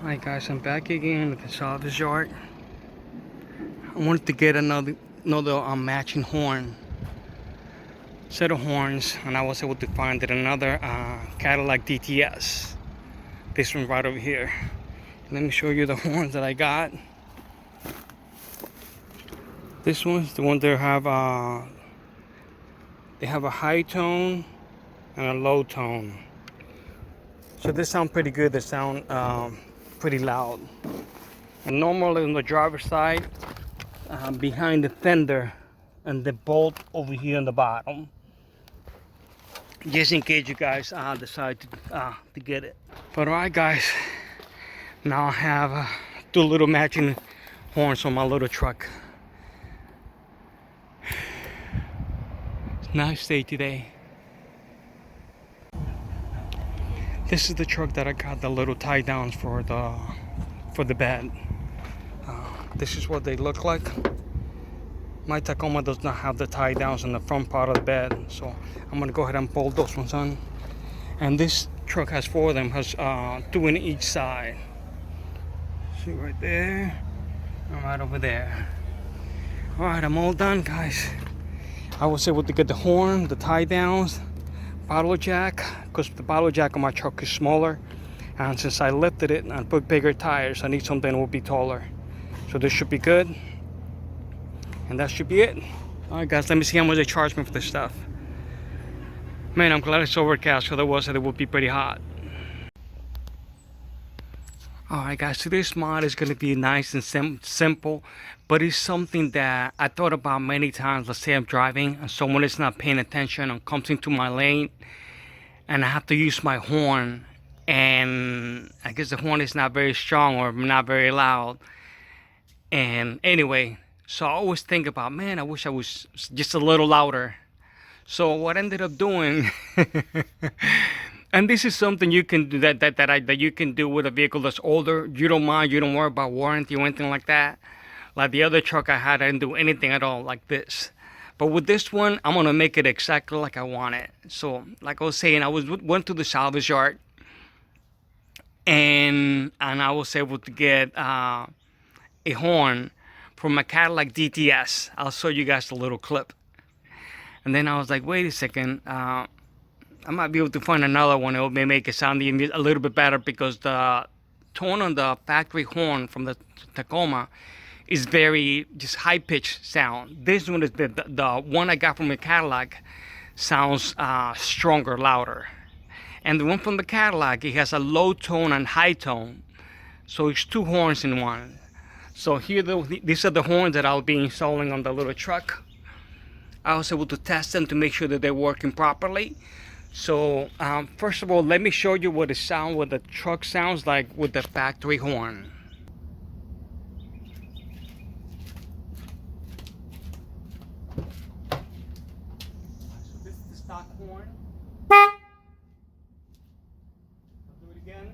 Alright guys, I'm back again at the salvage yard. I wanted to get another matching horn, set of horns, and I was able to find it another Cadillac DTS. This one right over here. Let me show you the horns that I got. This one's the one that they have a high tone and a low tone. So they sound pretty good. They sound pretty loud. And normally on the driver's side, behind the fender and the bolt over here on the bottom, just in case you guys decide to get it. But alright guys, now I have two little matching horns on my little truck. Nice day today. This is the truck that I got the little tie downs for the bed. This is what they look like. My Tacoma does not have the tie downs on the front part of the bed, so I'm gonna go ahead and bolt those ones on. And this truck has four of them, has two in each side. See right there, and right over there. All right, I'm all done, guys. I was able to get the horn, the tie downs, bottle jack, because the bottle jack on my truck is smaller, and since I lifted it and put bigger tires, I need something that will be taller. So this should be good, and that should be it. All right guys, let me see how much they charge me for this stuff. Man, I'm glad it's overcast, otherwise it would be pretty hot. Alright guys, today's mod is going to be nice and simple, but it's something that I thought about many times. Let's say I'm driving and someone is not paying attention and comes into my lane and I have to use my horn, and I guess the horn is not very strong or not very loud. And anyway, so I always think about, man, I wish I was just a little louder. So what I ended up doing and this is something you can do that you can do with a vehicle that's older. You don't mind, you don't worry about warranty or anything like that. Like the other truck I had, I didn't do anything at all like this. But with this one, I'm gonna make it exactly like I want it. So like I was saying, went to the salvage yard, and I was able to get a horn from a Cadillac DTS. I'll show you guys a little clip. And then I was like, wait a second, I might be able to find another one. It may make it sound even a little bit better, because the tone on the factory horn from the Tacoma is very just high-pitched sound. This one is the one I got from the Cadillac sounds stronger, louder. And the one from the Cadillac, it has a low tone and high tone. So it's two horns in one. So here, these are the horns that I'll be installing on the little truck. I was able to test them to make sure that they're working properly. So first of all, let me show you what the truck sounds like with the factory horn. So this is the stock horn. I'll do it again.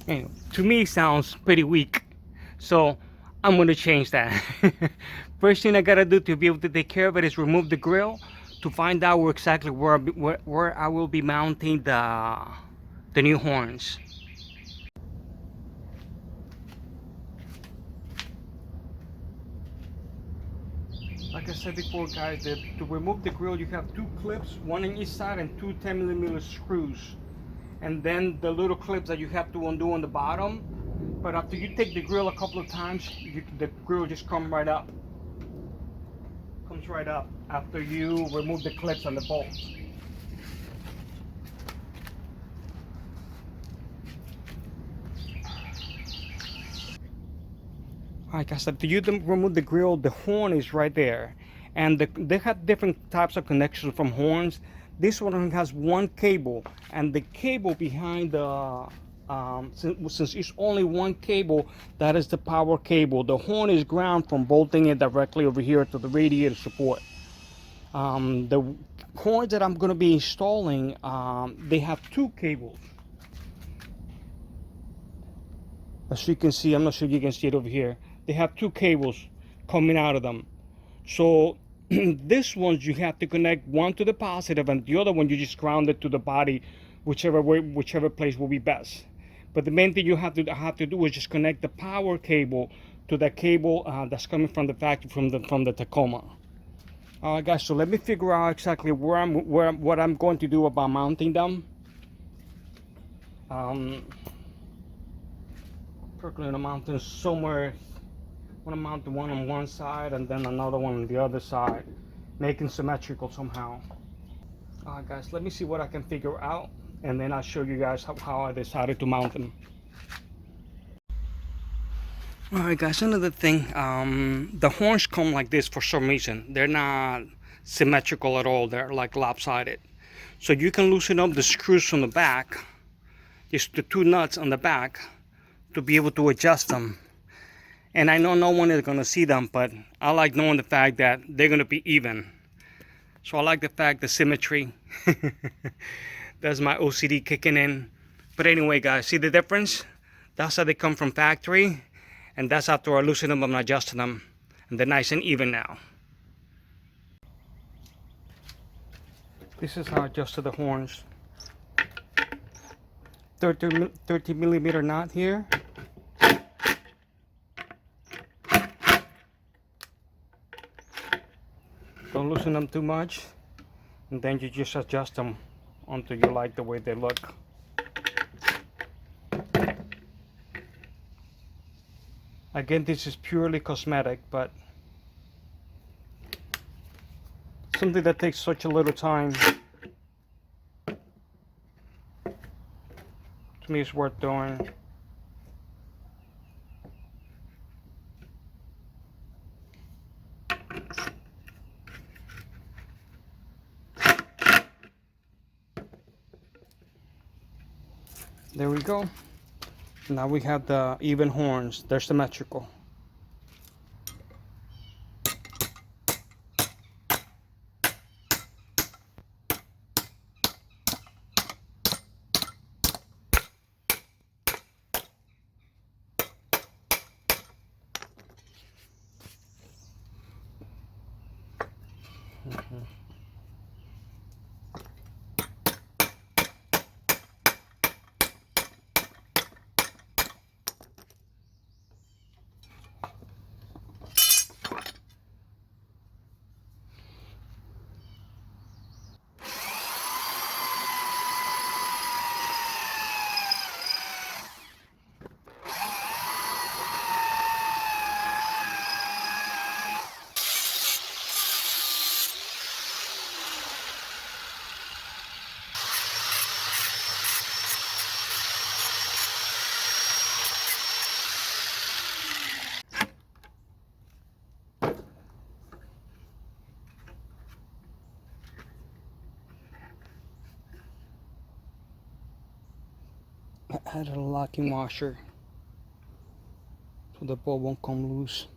Anyway, to me it sounds pretty weak, so I'm going to change that. First thing I gotta do to be able to take care of it is remove the grill to find out exactly where I will be mounting the new horns. Like I said before, guys, to remove the grill you have two clips, one in each side, and two 10mm screws. And then the little clips that you have to undo on the bottom. But after you take the grill a couple of times, the grill just comes right up after you remove the clips on the bolts. Alright guys, after you remove the grill, the horn is right there, and they have different types of connections from horns. This one has one cable, and the cable behind the since it's only one cable, that is the power cable. The horn is ground from bolting it directly over here to the radiator support. The horns that I'm going to be installing, they have two cables. As you can see, I'm not sure you can see it over here. They have two cables coming out of them. So This one you have to connect one to the positive and the other one you just ground it to the body, whichever way, whichever place will be best. But the main thing you have to do is just connect the power cable to the cable that's coming from the factory, from the Tacoma. All right, guys. So let me figure out exactly what I'm going to do about mounting them. Probably gonna mount them somewhere. I want to mount the one on one side and then another one on the other side, making symmetrical somehow. All right, guys. Let me see what I can figure out, and then I'll show you guys how I decided to mount them. Alright guys, another thing, the horns come like this for some reason. They're not symmetrical at all, they're like lopsided. So you can loosen up the screws from the back, just the two nuts on the back, to be able to adjust them. And I know no one is going to see them, but I like knowing the fact that they're going to be even. So I like the fact, the symmetry. That's my OCD kicking in. But anyway guys, see the difference? That's how they come from factory. And that's after I loosen them and adjusting them. And they're nice and even now. This is how I adjusted the horns. 30 millimeter knot here. Don't loosen them too much. And then you just adjust them until you like the way they look. Again, this is purely cosmetic, but something that takes such a little time, to me, is worth doing. There we go. Now we have the even horns. They're symmetrical. I added a locking washer so the ball won't come loose.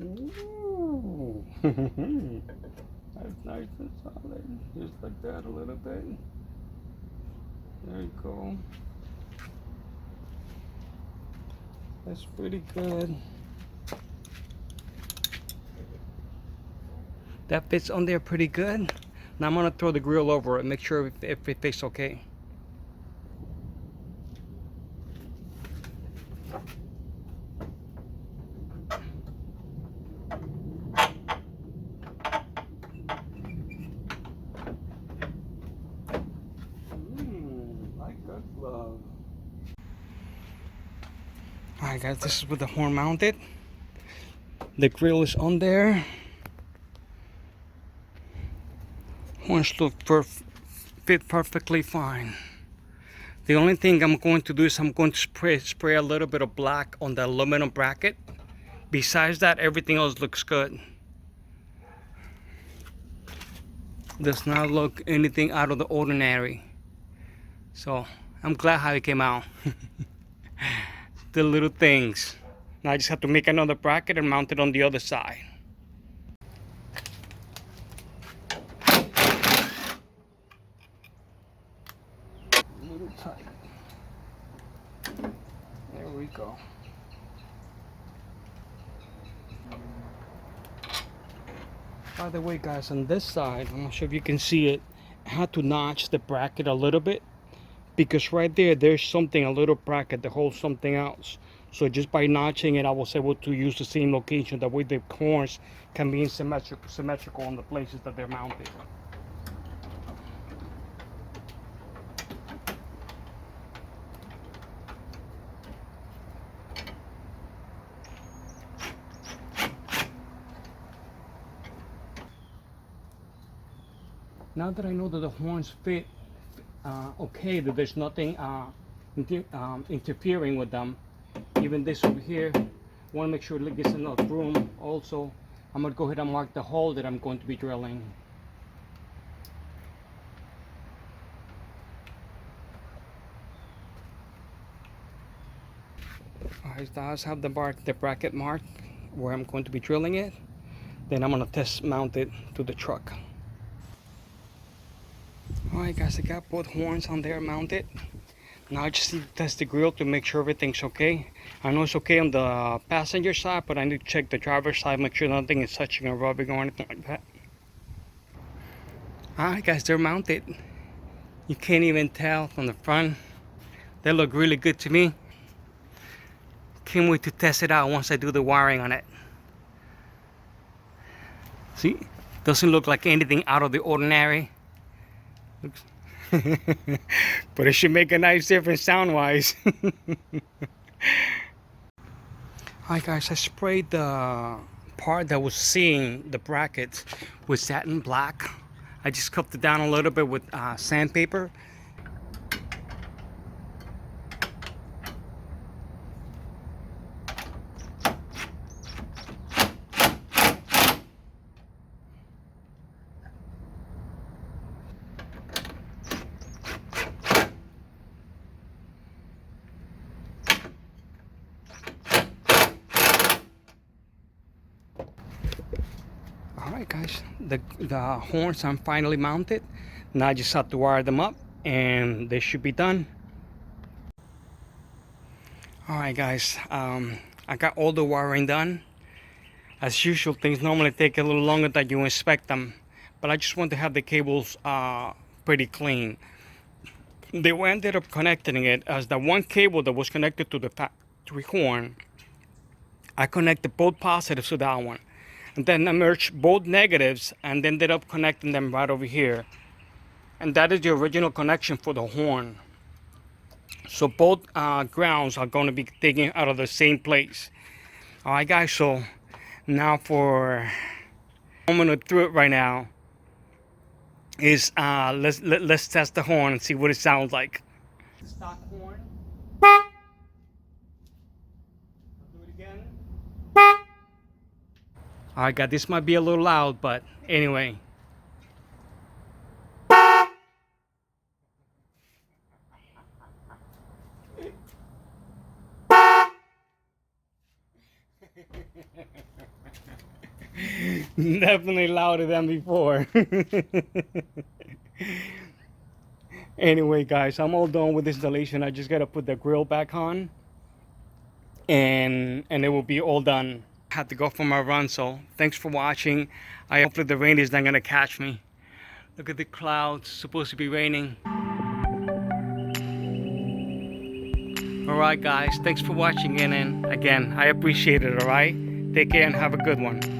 Ooh. That's nice and solid. Just like that a little bit. There you go. That's pretty good. That fits on there pretty good. Now I'm gonna throw the grill over it and make sure if it fits okay. Alright guys, this is with the horn mounted. The grill is on there. Horns look fit perfectly fine. The only thing I'm going to do is I'm going to spray a little bit of black on the aluminum bracket. Besides that, everything else looks good. Does not look anything out of the ordinary. So I'm glad how it came out. The little things. Now I just have to make another bracket and mount it on the other side. A little tight. There we go. By the way, guys, on this side, I'm not sure if you can see it, I had to notch the bracket a little bit because right there, there's something, a little bracket that holds something else. So just by notching it, I was able to use the same location. That way the horns can be symmetrical on the places that they're mounted. Now that I know that the horns fit okay, that there's nothing interfering with them, even this over here, I want to make sure it gets enough room. Also, I'm going to go ahead and mark the hole that I'm going to be drilling. Alright, so I have the bracket marked where I'm going to be drilling it. Then I'm going to test mount it to the truck. Alright guys, I got both horns on there mounted. Now I just need to test the grill to make sure everything's okay. I know it's okay on the passenger side, but I need to check the driver's side, make sure nothing is touching or rubbing or anything like that. Alright guys, they're mounted. You can't even tell from the front. They look really good to me. Can't wait to test it out once I do the wiring on it. See? Doesn't look like anything out of the ordinary. But it should make a nice difference sound wise. Alright guys, I sprayed the part that was seeing the brackets with satin black. I just cupped it down a little bit with sandpaper. Alright guys, the horns are finally mounted. Now I just have to wire them up and they should be done. Alright guys, I got all the wiring done. As usual, things normally take a little longer than you inspect them, but I just want to have the cables pretty clean. They ended up connecting it as the one cable that was connected to the factory horn. I connected both positives to that one, and then I merged both negatives and ended up connecting them right over here. And that is the original connection for the horn. So both grounds are going to be taken out of the same place. Alright guys, so now I'm going to do it right now is let's test the horn and see what it sounds like. Stock horn. I'll do it again. Alright guys, this might be a little loud, but anyway. Definitely louder than before. Anyway guys, I'm all done with this installation. I just gotta put the grill back on and it will be all done. I had to go for my run, so thanks for watching. Hopefully the rain is not gonna catch me. Look at the clouds, it's supposed to be raining. Alright guys, thanks for watching and again, I appreciate it, alright? Take care and have a good one.